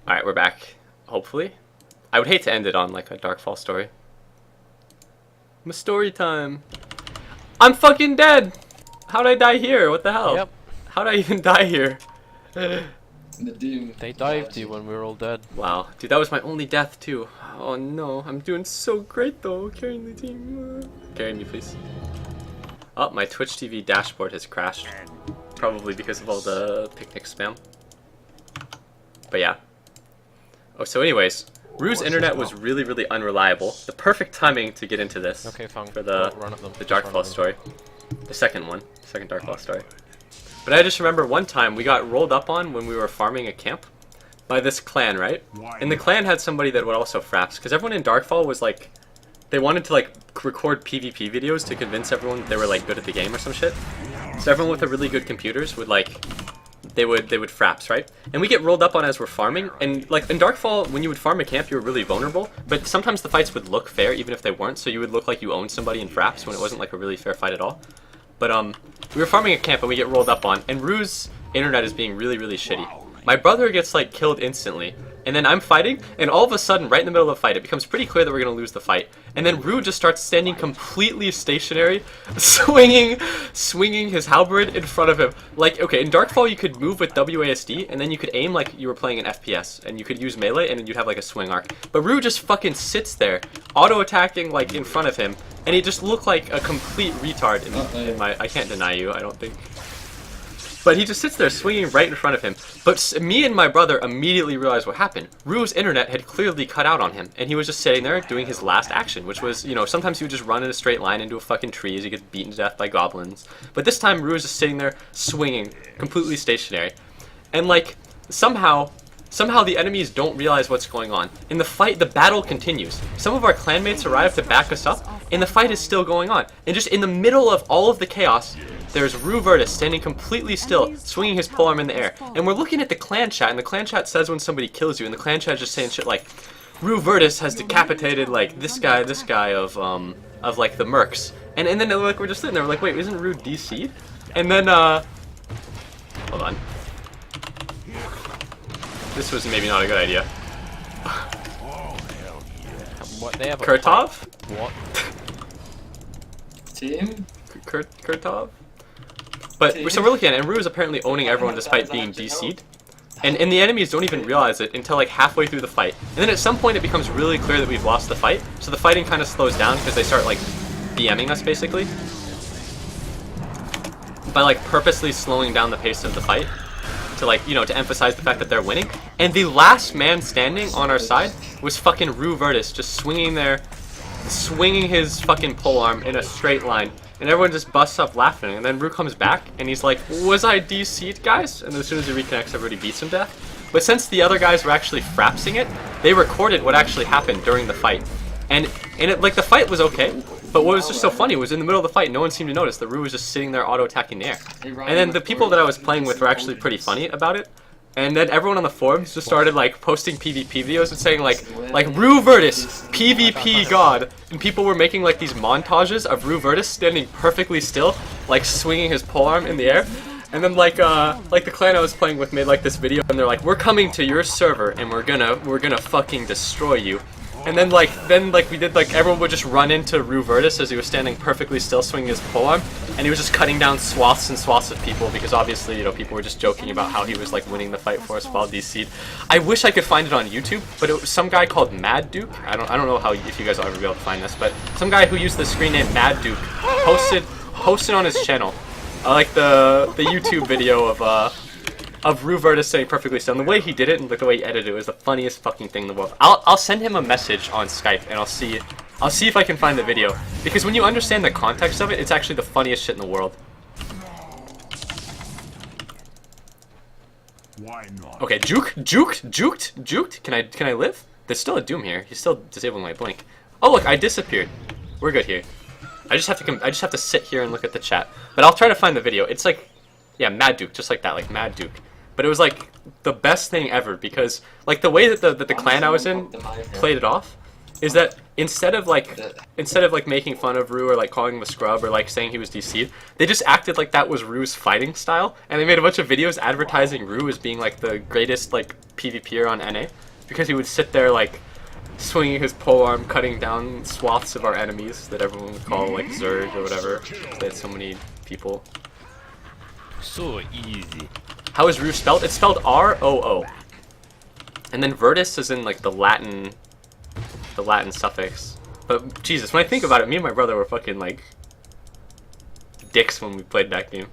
Alright, we're back. Hopefully. I would hate to end it on like a Darkfall story. My story time. I'm fucking dead! How'd I die here? What the hell? Yep. How'd I even die here? They dived you when we were all dead. Wow. Dude, that was my only death too. Oh no, I'm doing so great though. Carrying the team. Carry me, please. Oh, my Twitch TV dashboard has crashed. Probably because of all the picnic spam. But yeah. Oh, so anyways, Rue's internet was really unreliable. The perfect timing to get into this. Okay, fine. For the the Darkfall story. The second one. Second Darkfall story. But I just remember one time we got rolled up on when we were farming a camp by this clan, right? And the clan had somebody that would also fraps, because everyone in Darkfall was like, they wanted to like record PvP videos to convince everyone that they were like good at the game or some shit. So everyone with the really good computers would like, they would fraps, right? And we get rolled up on as we're farming, and like in Darkfall, when you would farm a camp, you were really vulnerable, but sometimes the fights would look fair even if they weren't, so you would look like you owned somebody in fraps when it wasn't like a really fair fight at all. But we were farming a camp and we get rolled up on, and Rue's internet is being really shitty. My brother gets like killed instantly, and then I'm fighting, and all of a sudden, right in the middle of the fight, it becomes pretty clear that we're gonna lose the fight. And then Rue just starts standing completely stationary, swinging his halberd in front of him. Like, okay, in Darkfall you could move with WASD, and then you could aim like you were playing an FPS, and you could use melee, and then you'd have like a swing arc. But Rue just fucking sits there, auto-attacking like in front of him, and he just looked like a complete retard in my... I can't deny you, I don't think. But he just sits there swinging right in front of him. But me and my brother immediately realized what happened. Rue's internet had clearly cut out on him, and he was just sitting there doing his last action, which was, you know, sometimes he would just run in a straight line into a fucking tree as he gets beaten to death by goblins. But this time Rue was just sitting there swinging, completely stationary. And like, somehow the enemies don't realize what's going on. In the fight, the battle continues. Some of our clanmates arrive to back us up, and the fight is still going on. And just in the middle of all of the chaos, there's Rue Virtus standing completely still, swinging his polearm in the air. And we're looking at the clan chat, and the clan chat says when somebody kills you, and the clan chat is just saying shit like, Rue Virtus has decapitated like this guy of like the mercs. And then like we're just sitting there, we're like, wait, isn't Rue DC'd? And then hold on. This was maybe not a good idea. What, they have a Kurtov? What? Team? Kurtov? But so we're looking at it, and Rue is apparently owning everyone despite being DC'd. And the enemies don't even realize it until like halfway through the fight. And then at some point it becomes really clear that we've lost the fight. So the fighting kind of slows down because they start like BMing us basically. By like purposely slowing down the pace of the fight. To like, you know, to emphasize the fact that they're winning. And the last man standing on our side was fucking Rue Virtus, just swinging his fucking polearm in a straight line. And everyone just busts up laughing. And then Rue comes back and he's like, was I DC'd, guys? And as soon as he reconnects, everybody beats him to death. But since the other guys were actually frapsing it, they recorded what actually happened during the fight. And it, like, the fight was okay. But what was just so funny was in the middle of the fight, no one seemed to notice that Rue was just sitting there auto-attacking the air. And then the people that I was playing with were actually pretty funny about it. And then everyone on the forums just started like posting PvP videos and saying like Rue Virtus, PvP god. And people were making like these montages of Rue Virtus standing perfectly still, like swinging his polearm in the air. And then like the clan I was playing with made like this video and they're like, we're coming to your server and we're gonna fucking destroy you. And then we did like everyone would just run into Rue Virtus as he was standing perfectly still swinging his polearm, and he was just cutting down swaths and swaths of people because obviously, you know, people were just joking about how he was like winning the fight for us while DC'd. I wish I could find it on YouTube, but it was some guy called Mad Duke. I don't know how if you guys will ever be able to find this, but some guy who used the screen name Mad Duke posted on his channel like the YouTube video of Rue Virtus staying perfectly still. And the way he did it and the way he edited it was the funniest fucking thing in the world. I'll send him a message on Skype and I'll see if I can find the video. Because when you understand the context of it, it's actually the funniest shit in the world. Why not? Okay, juked. Can I live? There's still a Doom here. He's still disabling my blink. Oh look, I disappeared. We're good here. I just have to sit here and look at the chat. But I'll try to find the video. It's like, yeah, Mad Duke, just like that, like Mad Duke. But it was like the best thing ever because like the way that the clan I was in played it off is that instead of like making fun of Rue or like calling him a scrub or like saying he was DC'd, they just acted like that was Rue's fighting style, and they made a bunch of videos advertising Rue as being like the greatest like PvPer on NA, because he would sit there like swinging his polearm, cutting down swaths of our enemies that everyone would call like Zerg or whatever. They had so many people. So easy. How is Rue spelled? It's spelled R-O-O. And then Virtus is in like the Latin suffix. But Jesus, when I think about it, me and my brother were fucking like dicks when we played that game.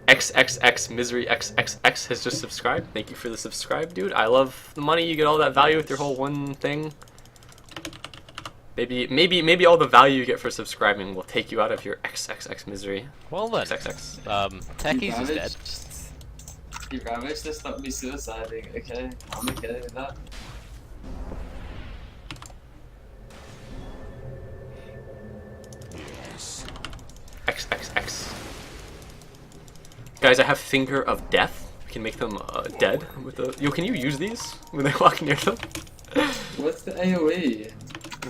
XXX Misery XXX has just subscribed. Thank you for the subscribe, dude. I love the money. You get all that value with your whole one thing. Maybe all the value you get for subscribing will take you out of your XXX misery. Well then, XXX. Techies is dead. You ravaged to stop me suiciding, okay? I'm okay with that. XXX. Guys, I have Finger of Death. We can make them dead with the. Yo, can you use these when they walk near them? What's the AoE?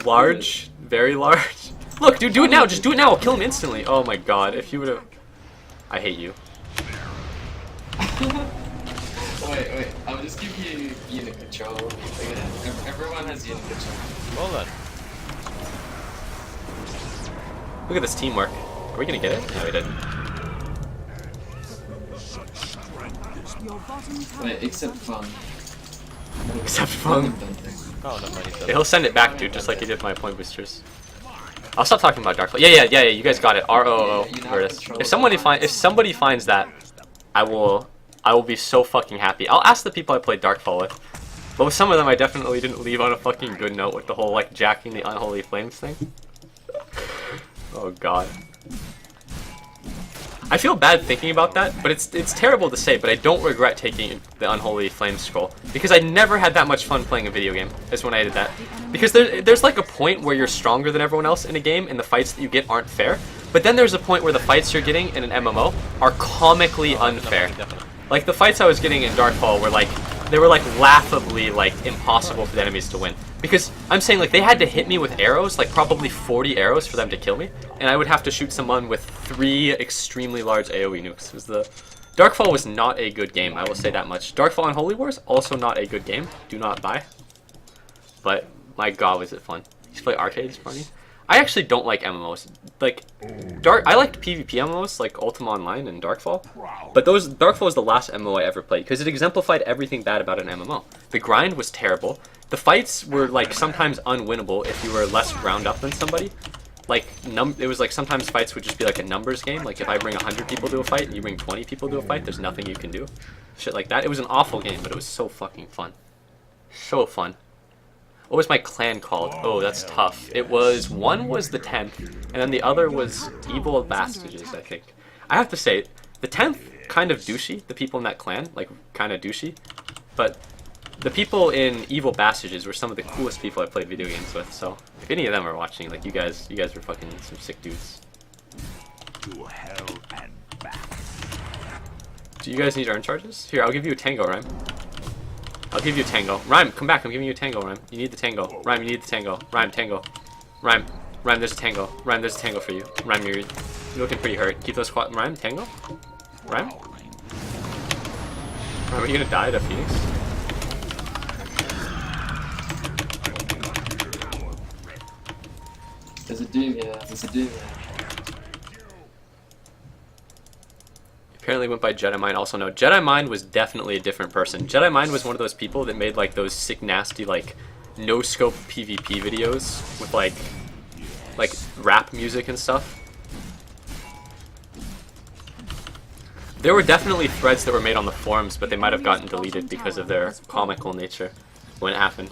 Large, very large. Look, dude, do it now. Just do it now. I'll kill him instantly. Oh my god, if you would have. I hate you. Wait, I'll just give you unit control. Again, everyone has unit control. Well then. Look at this teamwork. Are we gonna get it? No, we didn't. Wait, except Fun. Except Fun. Oh, no money. Yeah, he'll send it back, dude, just like he did my point boosters. I'll stop talking about Darkfall. Yeah, you guys got it. R-O-O, Virtus. If somebody finds that, I will be so fucking happy. I'll ask the people I played Darkfall with. But with some of them, I definitely didn't leave on a fucking good note with the whole, like, jacking the Unholy Flames thing. Oh, God. I feel bad thinking about that, but it's terrible to say, but I don't regret taking the Unholy Flame scroll, because I never had that much fun playing a video game as when I did that. Because there's like a point where you're stronger than everyone else in a game and the fights that you get aren't fair, but then there's a point where the fights you're getting in an MMO are comically unfair. Definitely. Like the fights I was getting in Darkfall were like, they were like laughably like impossible for the enemies to win. Because I'm saying like they had to hit me with arrows, like probably 40 arrows for them to kill me, and I would have to shoot someone with 3 extremely large AoE nukes. It was Darkfall was not a good game, I will say that much. Darkfall and Holy Wars, also not a good game. Do not buy. But my god, was it fun. You play arcades, funny? I actually don't like MMOs. Like, I liked PvP MMOs, like Ultima Online and Darkfall. But Darkfall was the last MMO I ever played, because it exemplified everything bad about an MMO. The grind was terrible. The fights were, like, sometimes unwinnable if you were less ground up than somebody. Like, it was like sometimes fights would just be like a numbers game. Like, if I bring 100 people to a fight and you bring 20 people to a fight, there's nothing you can do. Shit like that. It was an awful game, but it was so fucking fun. So fun. What was my clan called? Oh, that's tough. It was, one was the 10th, and then the other was Evil Bastages, I think. I have to say, the 10th, kind of douchey, the people in that clan, like, kind of douchey. But the people in Evil Bastages were some of the coolest people I played video games with, so if any of them are watching, like, you guys were fucking some sick dudes. To hell and back. Do you guys need urn charges? Here, I'll give you a tango, Rhyme. I'll give you a tango. Rhyme, come back, I'm giving you a tango, Rhyme. You need the tango. Rhyme, you need the tango. Rhyme, tango. Rhyme, there's a tango. Rhyme, there's a tango for you. Rhyme, you're looking pretty hurt. Keep those squat. Rhyme, tango? Rhyme? Rhyme, are you gonna die to Phoenix? There's a Doom here, there's a Doom here. Apparently went by Jedi Mind. Also, no, Jedi Mind was definitely a different person. Jedi Mind was one of those people that made like those sick, nasty, like no scope PvP videos with like rap music and stuff. There were definitely threads that were made on the forums, but they might have gotten deleted because of their comical nature when it happened.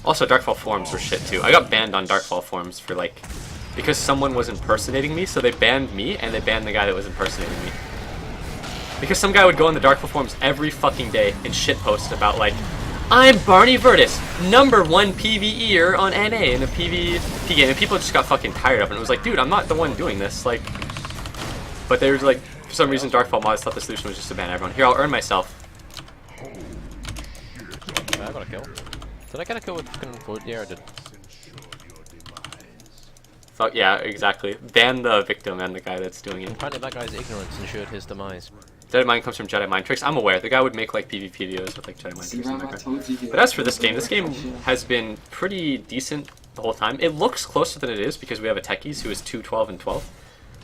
Also, Darkfall forums were shit too. I got banned on Darkfall forums for like, because someone was impersonating me, so they banned me and they banned the guy that was impersonating me. Because some guy would go on the Darkfall forums every fucking day and shitpost about like, I'm Barney Virtus, #1 PvEer on NA in a PvP game, and people just got fucking tired of it. And it was like, dude, I'm not the one doing this, like. But there was like, for some reason, Darkfall mods thought the solution was just to ban everyone. Here, I'll earn myself. I got a kill. Did I get a kill with fucking wood? Yeah, I did. Fuck yeah, exactly. Ban the victim and the guy that's doing it. Apparently that guy's ignorance ensured his demise. Jedi Mind comes from Jedi Mind Tricks. I'm aware. The guy would make like PvP videos with like Jedi Mind See, Tricks in the Rob, I background. told you. But as for this game has been pretty decent the whole time. It looks closer than it is because we have a Techies who is 2-12 and 12.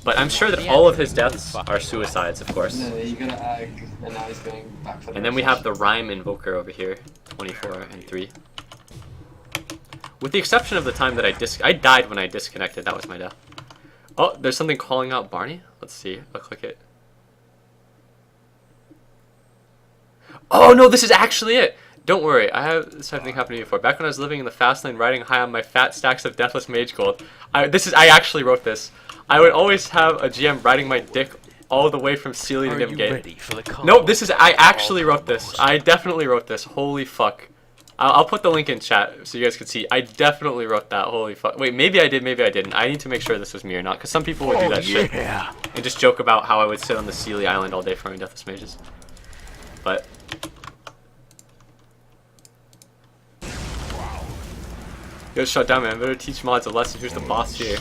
But I'm sure that all of his deaths are suicides, of course. No, you got to ag, and now he's going back for the And then we have the Rhyme Invoker over here, 24 and 3. With the exception of the time that I died when I disconnected. That was my death. Oh, there's something calling out Barney. Let's see. I'll click it. Oh no, this is actually it. Don't worry, I have this type of thing happened to me before. Back when I was living in the fast lane, riding high on my fat stacks of Deathless Mage Gold. I actually wrote this. I would always have a GM riding my dick all the way from Sealy to Nimgate. Ready for the call? Nope, I actually wrote this. I definitely wrote this. Holy fuck. I'll put the link in chat so you guys can see. I definitely wrote that. Holy fuck. Wait, maybe I did, maybe I didn't. I need to make sure this was me or not, because some people would do that shit. And just joke about how I would sit on the Sealy Island all day farming Deathless Mages. But... Yo, shut down, man. Better teach mods a lesson. Who's the boss here?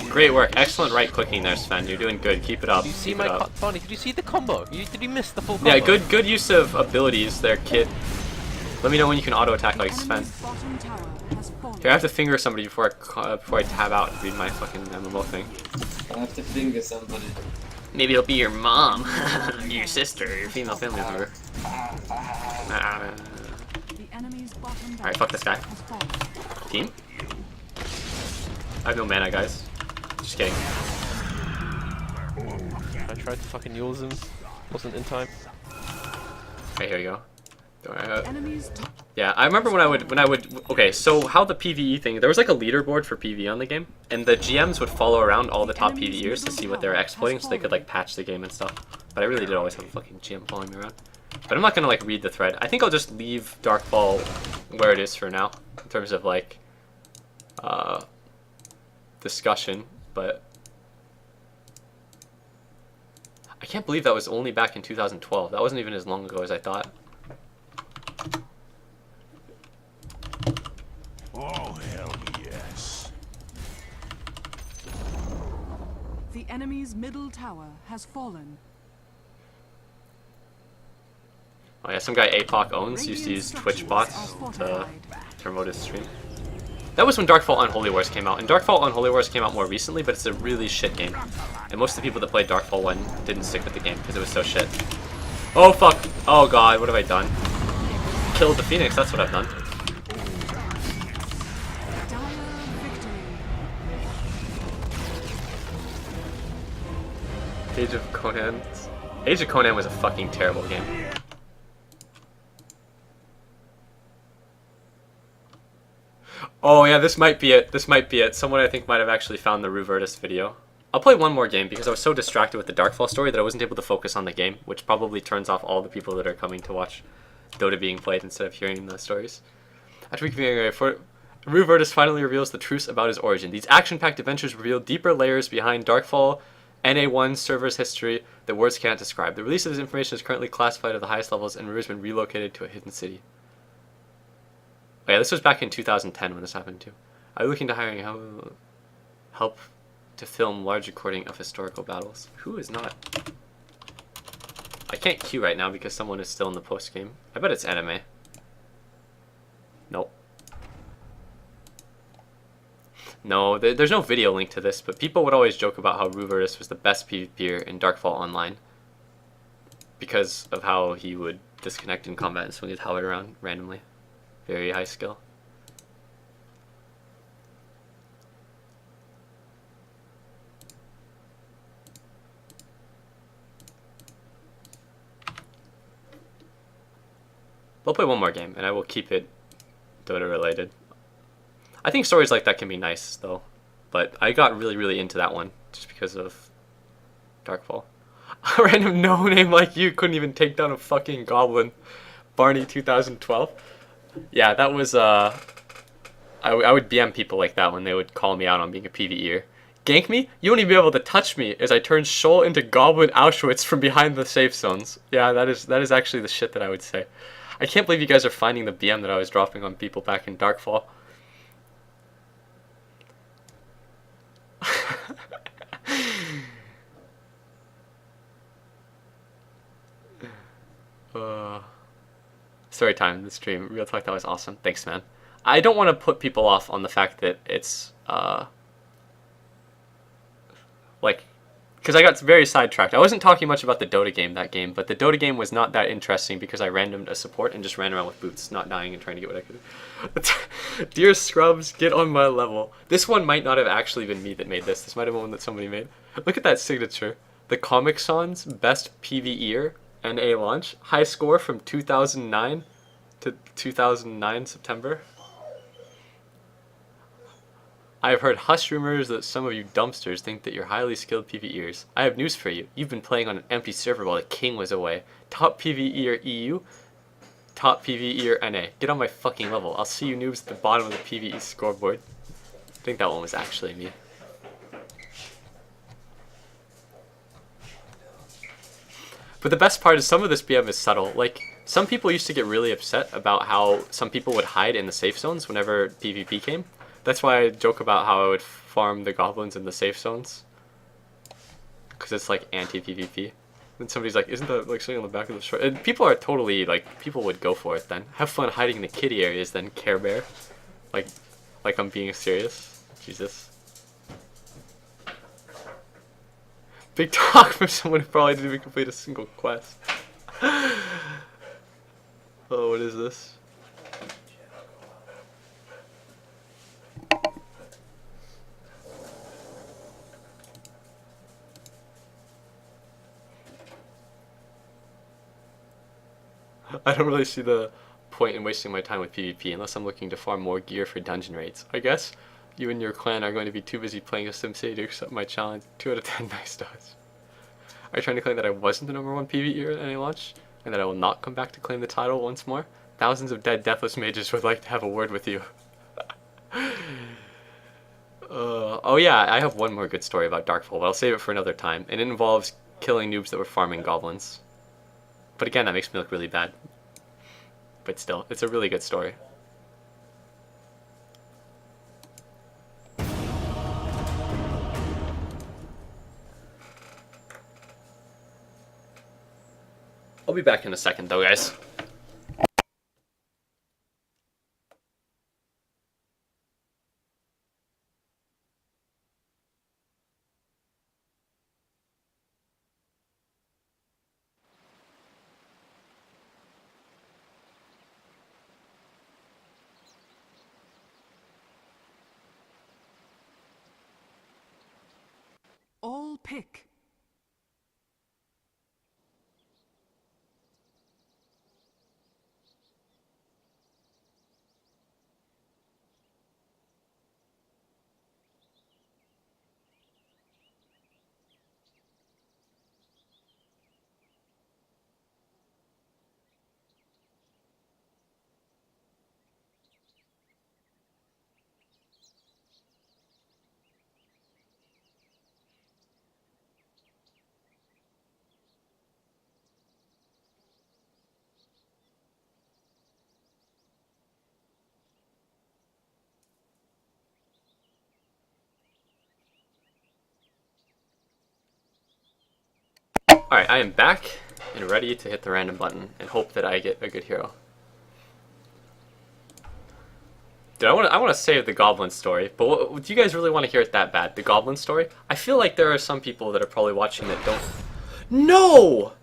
Great work. Excellent right-clicking there, Sven. You're doing good. Keep it up. Did you see Keep it my up. Bonnie? Did you see the combo? Did you miss the full combo? Yeah, good use of abilities there, kid. Let me know when you can auto-attack like Sven. Here, I have to finger somebody before I tab out and read my fucking MMO thing. I have to finger somebody. Maybe it'll be your mom, your sister, your female family member. Alright, fuck this guy. Team? I have no mana, guys. Just kidding. I tried to fucking use him. Wasn't in time. Okay, here you go. Yeah, I remember when I would. Okay, so how the PvE thing? There was like a leaderboard for PvE on the game, and the GMs would follow around all the top PvEers to see what they were exploiting, so they could like patch the game and stuff. But I really did always have a fucking GM following me around. But I'm not gonna like read the thread. I think I'll just leave Darkfall where it is for now, in terms of like discussion. But I can't believe that was only back in 2012. That wasn't even as long ago as I thought. Oh, hell yes. The enemy's middle tower has fallen. Oh yeah, some guy APOC owns used to use Twitch bots to promote his stream. That was when Darkfall Unholy Wars came out, and Darkfall Unholy Wars came out more recently, but it's a really shit game. And most of the people that played Darkfall 1 didn't stick with the game because it was so shit. Oh fuck! Oh god, what have I done? Killed the Phoenix, that's what I've done. Age of Conan. Age of Conan was a fucking terrible game. Oh yeah, this might be it. This might be it. Someone I think might have actually found the Ruvertus video. I'll play one more game because I was so distracted with the Darkfall story that I wasn't able to focus on the game, which probably turns off all the people that are coming to watch Dota being played instead of hearing the stories. After we Ruvertus finally reveals the truth about his origin. These action-packed adventures reveal deeper layers behind Darkfall NA1 server's history that words can't describe. The release of this information is currently classified at the highest levels, and Ruver's been relocated to a hidden city. Oh, yeah, this was back in 2010 when this happened too. Are you looking to hiring help to film large recording of historical battles? Who is not? I can't queue right now because someone is still in the post game. I bet it's anime. Nope. No, there's no video link to this, but people would always joke about how Ruvertus was the best PvPer in Darkfall Online because of how he would disconnect in combat and swing his halberd around randomly. Very high skill. I'll play one more game, and I will keep it Dota related. I think stories like that can be nice, though. But I got really, really into that one, just because of Darkfall. A random no-name like you couldn't even take down a fucking goblin. Barney 2012. Yeah, that was, I would BM people like that when they would call me out on being a PvEer. Gank me? You won't even be able to touch me as I turn Shoal into Goblin Auschwitz from behind the safe zones. Yeah, that is actually the shit that I would say. I can't believe you guys are finding the BM that I was dropping on people back in Darkfall. Story time, the stream. Real talk, that was awesome. Thanks, man. I don't want to put people off on the fact that it's, like, because I got very sidetracked. I wasn't talking much about the Dota game that game, but the Dota game was not that interesting because I randomed a support and just ran around with boots, not dying and trying to get what I could. Dear Scrubs, get on my level. This one might not have actually been me that made this. This might have been one that somebody made. Look at that signature. The Comic Sans Best PvEer NA launch. High score from 2009 to 2009 September. I have heard hush rumors that some of you dumpsters think that you're highly skilled PvEers. I have news for you. You've been playing on an empty server while the king was away. Top PvEer EU, top PvEer NA. Get on my fucking level. I'll see you noobs at the bottom of the PvE scoreboard. I think that one was actually me. But the best part is some of this BM is subtle. Like, some people used to get really upset about how some people would hide in the safe zones whenever PvP came. That's why I joke about how I would farm the goblins in the safe zones. Because it's like anti-PvP. And somebody's like, isn't that like sitting on the back of the shore? And people are totally, like, people would go for it then. Have fun hiding in the kitty areas then, Care Bear. Like I'm being serious. Jesus. Big talk from someone who probably didn't even complete a single quest. Oh, what is this? I don't really see the point in wasting my time with PvP unless I'm looking to farm more gear for dungeon raids. I guess you and your clan are going to be too busy playing a SimCity to accept my challenge. 2 out of 10 nice stars. Are you trying to claim that I wasn't the #1 PvEer at any launch? And that I will not come back to claim the title once more? Thousands of dead deathless mages would like to have a word with you. Oh yeah, I have one more good story about Darkfall, but I'll save it for another time. And it involves killing noobs that were farming goblins. But again, that makes me look really bad. But still, it's a really good story. I'll be back in a second though, guys. All pick. Alright, I am back and ready to hit the random button and hope that I get a good hero. Dude, I want to save the goblin story, but do you guys really want to hear it that bad? The goblin story? I feel like there are some people that are probably watching that don't... No!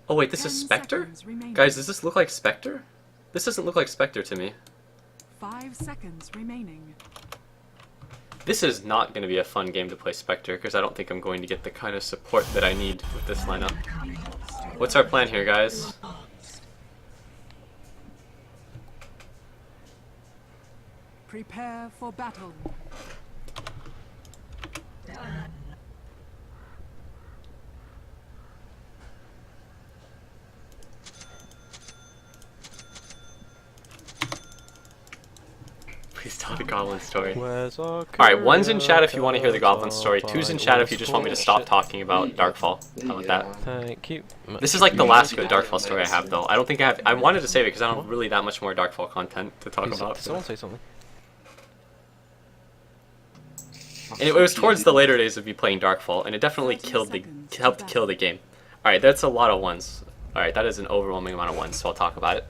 Oh wait, this is Spectre? Guys, does this look like Spectre? This doesn't look like Spectre to me. 5 seconds remaining. This is not going to be a fun game to play Spectre, because I don't think I'm going to get the kind of support that I need with this lineup. What's our plan here, guys? Prepare for battle. Please tell the goblin story. Where's our Alright, one's in chat if you want to hear the goblin story. Two's in chat if you just want me to stop talking about Darkfall. How about that? Thank you. This is like the last good Darkfall story I have, though. I don't think I have. I wanted to save it because I don't have really that much more Darkfall content to talk about. Did someone say something? And it was towards the later days of me playing Darkfall, and it definitely helped kill the game. Alright, that's a lot of ones. Alright, that is an overwhelming amount of ones, so I'll talk about it.